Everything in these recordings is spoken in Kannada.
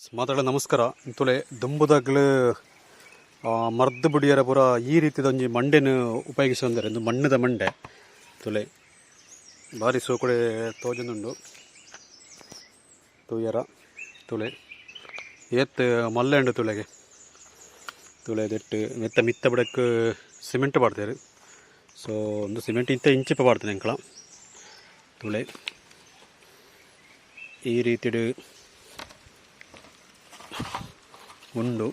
ಮಾತಾಡ ನಮಸ್ಕಾರ ಇಂತೊಲೆ ದುಂಬುದಾಗ್ಲು ಮರ್ದ ಬುಡಿಯರ ಪೂರ ಈ ರೀತಿದ ಒಂಜಿ ಮಂಡೆನ ಉಪಯೋಗಿಸೊಂದರೆ ಒಂದು ಮಣ್ಣದ ಮಂಡೆ ತುಲೆ ಭಾರಿ ಸೋಕುಡೆ ತೋಜುಂದುಂಡು ತೂಯರ ತುಲೆ ಏತ್ ಮಲ್ಲೆಂಡು ತುಳೆಗೆ ತುಳೆ ದೆಟ್ಟು ಮೆತ್ತ ಮಿತ್ತ ಬಿಡಕ್ಕೆ ಸಿಮೆಂಟ್ ಪಾಡ್ತೇರು ಸೊ ಒಂದು ಸಿಮೆಂಟ್ ಇಂತ ಇಂಚಿಪ್ಪ ಪಾಡ್ತೇನೆ ಅಂಕಳ ತುಳೆ ಈ ರೀತಿಡು ಉಂಡು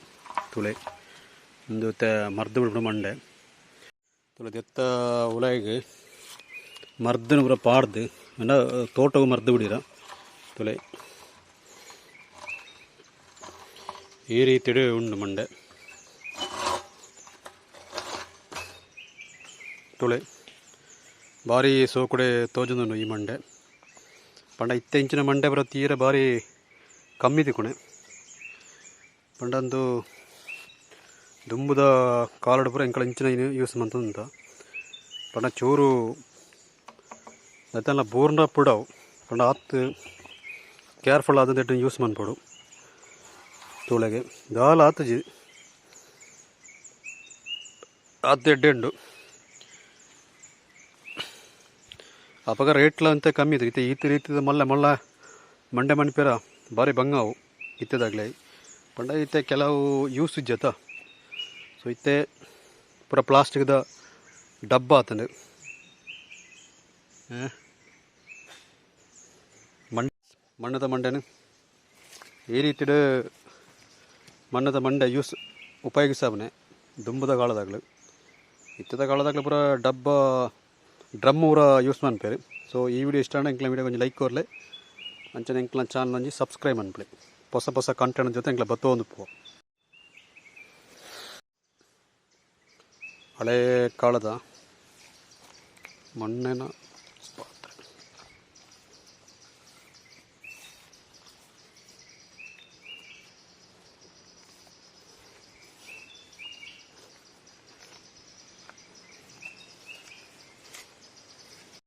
ತುಳೆ ಒಂದು ಮರ್ದು ಬಿಡ್ಬಿಡು ಮಂಡೆ ತುಳೆ ದೆತ್ತ ಉಲಾಯಿಗೆ ಮರ್ದನ ಪೂರ ಪಾಡ್ದು ಅಂಡ ತೋಟವು ಮರ್ದು ಬಿಡಿರ ತುಳೆ ಈ ರೀತಿಡು ಉಂಡು ಮಂಡೆ ತುಳೆ ಭಾರಿ ಸೋಕುಡೆ ತೋಜುಂದುಂಡು ಈ ಮಂಡೆ ಪಂಡ ಇತ್ತೆ ಇಂಚಿನ ಮಂಡೆ ಬರೋ ತೀರ ಭಾರಿ ಕಮ್ಮಿ ತಿಕ್ಕುಣೆ ಪಂಡಂದು ದುಂಬುದ ಕಾಲಡು ಪೂರ ಎಂಕಳ ಇಂಚಿನ ಯೂಸ್ ಮಂತಂತ ಪಂಡ ಚೂರು ಅದೆಲ್ಲ ಬೋರ್ನ ಪುಡವು ಪಂಡ ಆತ್ ಕೇರ್ಫುಲ್ ಆದಂತ ಯೂಸ್ ಮನ್ಪಡು ತೋಳೆಗೆ ದಾಲ ಆತಜಿ ಆತ್ ಎಡ್ಡೆ ಉಂಡು ಅಪಗ ರೇಟ್ಲ ಅಂತ ಕಮ್ಮಿ ಇದೆ ಈತ ರೀತಿದ ಮಲ್ಲ ಮಲ್ಲ ಮಂಡೆ ಮಣಿಪೇರ ಭಾರಿ ಬಂಗಾವು ಇತ್ತದಾಗಲೇ ಪಂಡ ಇತ್ತೆ ಕೆಲವು ಯೂಸ್ ಇಜ್ಜತ ಸೊ ಇತ್ತೆ ಪೂರ ಪ್ಲಾಸ್ಟಿಕ್ದ ಡಬ್ಬ ಆತಂಡು ಮಣ್ಣದ ಮಂಡೆನು ಈ ರೀತಿಡು ಮಣ್ಣದ ಮಂಡೆ ಯೂಸ್ ಉಪಯೋಗಿಸವನೆ ದುಂಬದ ಕಾಲದಾಗಲು ಇತ್ತದ ಕಾಲದಾಗಲು ಪೂರ ಡಬ್ಬ ಡ್ರಮ್ ಊರ ಯೂಸ್ ಮನ್ಪೇರು ಸೊ ಈ ವಿಡಿಯೋ ಇಷ್ಟ ಎಂಕ್ಲ ವಿಡಿಯೋ ಕೊಂಚ ಲೈಕ್ ಕೊರ್ಲೆ ಅಂಚನೆ ಎಂಕ್ಲ ಚಾನಲ್ ಒಂಜಿ ಸಬ್ಸ್ಕ್ರೈಬ್ ಅನ್ಪಲೆ ಹೊಸ ಹೊಸ ಕಂಟೆಂಟ್ ಜೊತೆ ಎಂಕ್ಲ ಬತ್ತೊಂದು ಪೋ ಹಳೇ ಕಾಲದ ಮಣ್ಣಿನ